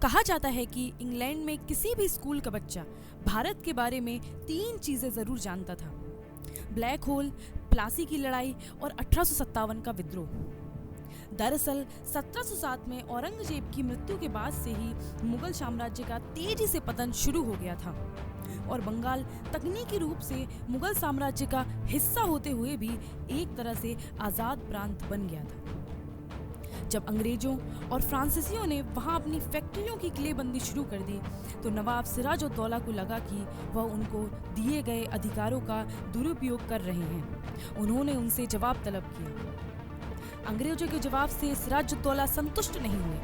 कहा जाता है कि इंग्लैंड में किसी भी स्कूल का बच्चा भारत के बारे में 3 चीज़ें ज़रूर जानता था: ब्लैक होल, प्लासी की लड़ाई और 1857 का विद्रोह। दरअसल 1707 में औरंगजेब की मृत्यु के बाद से ही मुगल साम्राज्य का तेजी से पतन शुरू हो गया था और बंगाल तकनीकी रूप से मुगल साम्राज्य का हिस्सा होते हुए भी एक तरह से आज़ाद प्रांत बन गया था। जब अंग्रेजों और फ्रांसीसियों ने वहां अपनी फैक्ट्रियों की किलेबंदी शुरू कर दी तो नवाब सिराजुद्दौला को लगा कि वह उनको दिए गए अधिकारों का दुरुपयोग कर रहे हैं। उन्होंने उनसे जवाब तलब किया। अंग्रेजों के जवाब से सिराजुद्दौला संतुष्ट नहीं हुए,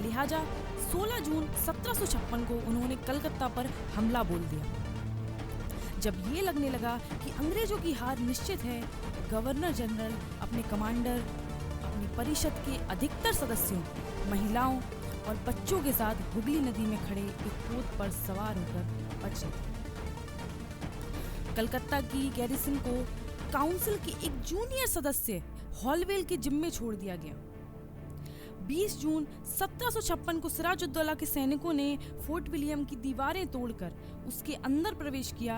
लिहाजा 16 जून 1756 को उन्होंने कलकत्ता पर हमला बोल दिया। जब ये लगने लगा कि अंग्रेजों की हार निश्चित है, गवर्नर जनरल अपने कमांडर, अपनी परिषद के अधिकतर सदस्यों, महिलाओं और बच्चों के साथ हुगली नदी में खड़े एक पोत पर सवार होकर बच गए। कलकत्ता की गैरिसन को काउंसिल के एक जूनियर सदस्य हॉलवेल के जिम्मे छोड़ दिया गया। 20 जून 1756 को सिराजुद्दौला के सैनिकों ने फोर्ट विलियम की दीवारें तोड़कर उसके अंदर प्रवेश किया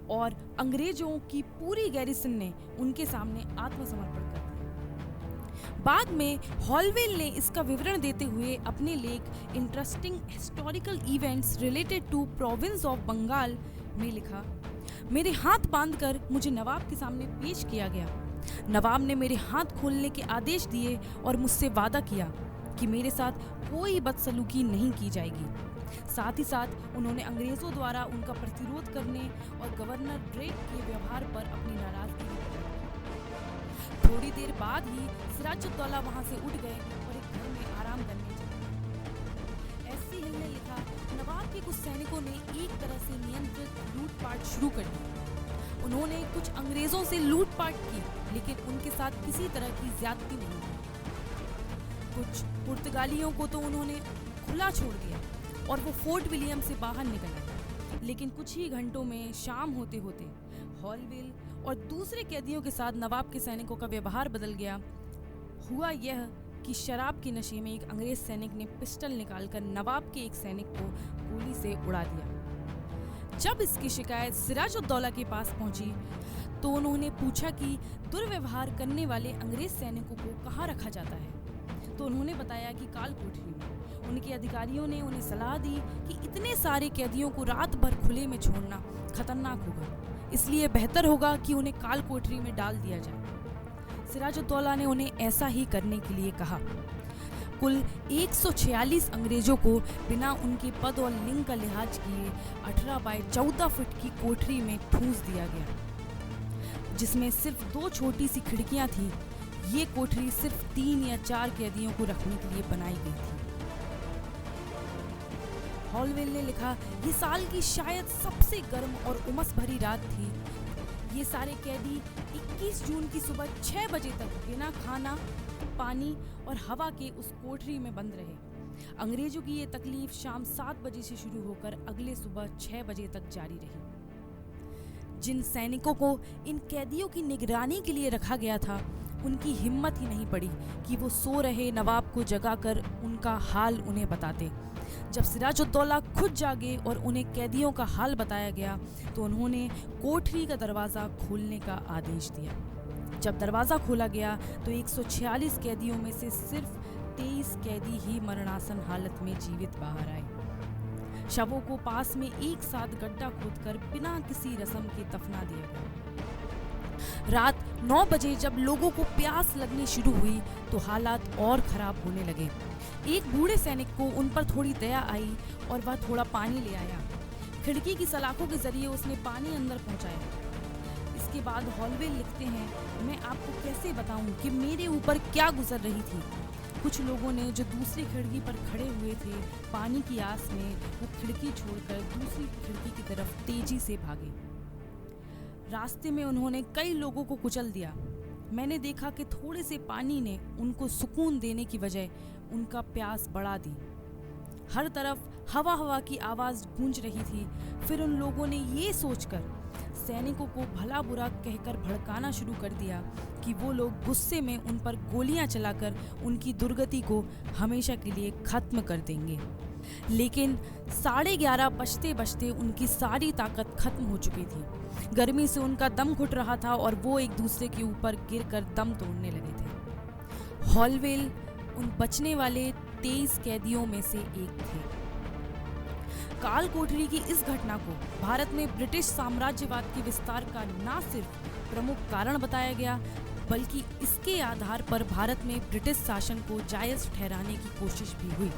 और अंग्रेजों की पूरी गैरिसन ने उनके सामने आत्मसमर्पण कर दिया। बाद में हॉलवेल ने इसका विवरण देते हुए अपने लेख interesting historical events related to province of Bengal में लिखा, मेरे हाथ बांधकर मुझे नवाब के सामने पेश किया गया। नवाब ने मेरे हाथ खोलने के आदेश दिए और मुझसे वादा किया कि मेरे साथ कोई बदसलूकी नहीं की जाएगी। साथ ही साथ उन्होंने अंग्रेजों द्वारा उनका प्रतिरोध करने और गवर्नर ड्रेक के व्यवहार पर अपनी नाराजगी जताई। थोड़ी देर बाद ही सिराजुद्दौला वहां से उठ गए और एक घर में आराम करने चले। ऐसी ही ने लिखा, नवाब के कुछ सैनिकों ने एक तरह से नियंत्रित लूटपाट शुरू कर दी। उन्होंने कुछ अंग्रेजों से लूटपाट की, लेकिन उनके साथ किसी तरह की ज्यादती नहीं की। कुछ पुर्तगालियों को तो उन्होंने खुला छोड़ दिया और वो फोर्ट विलियम से बाहर निकल आए, लेकिन कुछ ही घंटों में शाम होते होते हॉलवेल और दूसरे कैदियों के साथ नवाब के सैनिकों का व्यवहार बदल गया। हुआ यह कि शराब के नशे में एक अंग्रेज सैनिक ने पिस्टल निकालकर नवाब के एक सैनिक को गोली से उड़ा दिया। जब इसकी शिकायत सिराजुद्दौला के पास पहुंची तो उन्होंने पूछा कि दुर्व्यवहार करने वाले अंग्रेज सैनिकों को कहाँ रखा जाता है, तो उन्होंने बताया कि काल कोठरी में। उनके अधिकारियों ने उन्हें सलाह दी कि इतने सारे कैदियों को रात भर खुले में छोड़ना खतरनाक होगा, इसलिए बेहतर होगा कि उन्हें काल कोठरी में डाल दिया जाए। सिराजुद्दौला ने उन्हें ऐसा ही करने के लिए कहा। कुल 146 अंग्रेजों को बिना उनके पद और लिंग का लिहाज किए 18 बाय 14 फुट की कोठरी में ठूंस दिया गया, जिसमें सिर्फ 2 छोटी सी खिड़कियां थीं। ये कोठरी सिर्फ 3 या 4 कैदियों को रखने के लिए बनाई गई थी। हॉलवेल ने लिखा, ये साल की शायद सबसे गर्म और उमस भरी रात थी। ये सारे कैदी 21 जून की सुबह 6 बजे तक बिना खाना, पानी और हवा के उस कोठरी में बंद रहे। अंग्रेजों की ये तकलीफ शाम 7 बजे से शुरू होकर अगले सुबह 6 बजे तक जारी रही। जिन सैनिकों को इन कैदियों की निगरानी के लिए रखा गया था, उनकी हिम्मत ही नहीं पड़ी कि वो सो रहे नवाब को जगाकर उनका हाल उन्हें बताते। जब सिराजुद्दौला खुद जागे और उन्हें कैदियों का हाल बताया गया तो उन्होंने कोठरी का दरवाज़ा खोलने का आदेश दिया। जब दरवाज़ा खोला गया तो 146 कैदियों में से सिर्फ 23 कैदी ही मरणासन हालत में जीवित बाहर आए। शवों को पास में एक साथ गड्ढा खोदकर बिना किसी रस्म के दफना दिया गया। रात 9 बजे जब लोगों को प्यास लगनी शुरू हुई तो हालात और खराब होने लगे। एक बूढ़े सैनिक को उन पर थोड़ी दया आई और वह थोड़ा पानी ले आया। खिड़की की सलाखों के जरिए उसने पानी अंदर पहुंचाया। इसके बाद हॉलवेल लिखते हैं, मैं आपको कैसे बताऊं कि मेरे ऊपर क्या गुजर रही थी। कुछ लोगों ने जो दूसरी खिड़की पर खड़े हुए थे, पानी की आस में वो खिड़की छोड़कर दूसरी खिड़की की तरफ तेजी से भागे। रास्ते में उन्होंने कई लोगों को कुचल दिया। मैंने देखा कि थोड़े से पानी ने उनको सुकून देने की बजाय उनका प्यास बढ़ा दी। हर तरफ हवा हवा की आवाज़ गूंज रही थी। फिर उन लोगों ने ये सोचकर सैनिकों को भला बुरा कहकर भड़काना शुरू कर दिया कि वो लोग गुस्से में उन पर गोलियां चलाकर उनकी दुर्गति को हमेशा के लिए खत्म कर देंगे। लेकिन 11:30 बजते बजते उनकी सारी ताकत खत्म हो चुकी थी। गर्मी से उनका दम घुट रहा था और वो एक दूसरे के ऊपर गिरकर दम तोड़ने लगे थे। हॉलवेल उन बचने वाले 23 कैदियों में से एक थे। काल कोठरी की इस घटना को भारत में ब्रिटिश साम्राज्यवाद के विस्तार का न सिर्फ प्रमुख कारण बताया गया, बल्कि इसके आधार पर भारत में ब्रिटिश शासन को जायज ठहराने की कोशिश भी हुई।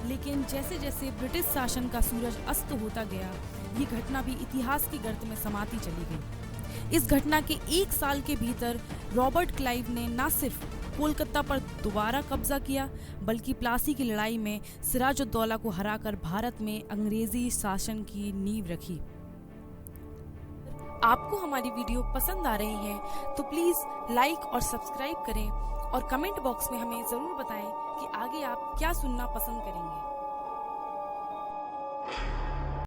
लेकिन जैसे जैसे ब्रिटिश शासन का सूरज अस्त होता गया, ये घटना भी इतिहास की गर्त में समाती चली गई। इस घटना के 1 साल के भीतर रॉबर्ट क्लाइव ने न सिर्फ कोलकाता पर दोबारा कब्जा किया, बल्कि प्लासी की लड़ाई में सिराजुद्दौला को हराकर भारत में अंग्रेजी शासन की नींव रखी। आपको हमारी वीडियो पसंद आ रही है तो प्लीज़ लाइक और सब्सक्राइब करें और कमेंट बॉक्स में हमें ज़रूर बताएं कि आगे आप क्या सुनना पसंद करेंगे।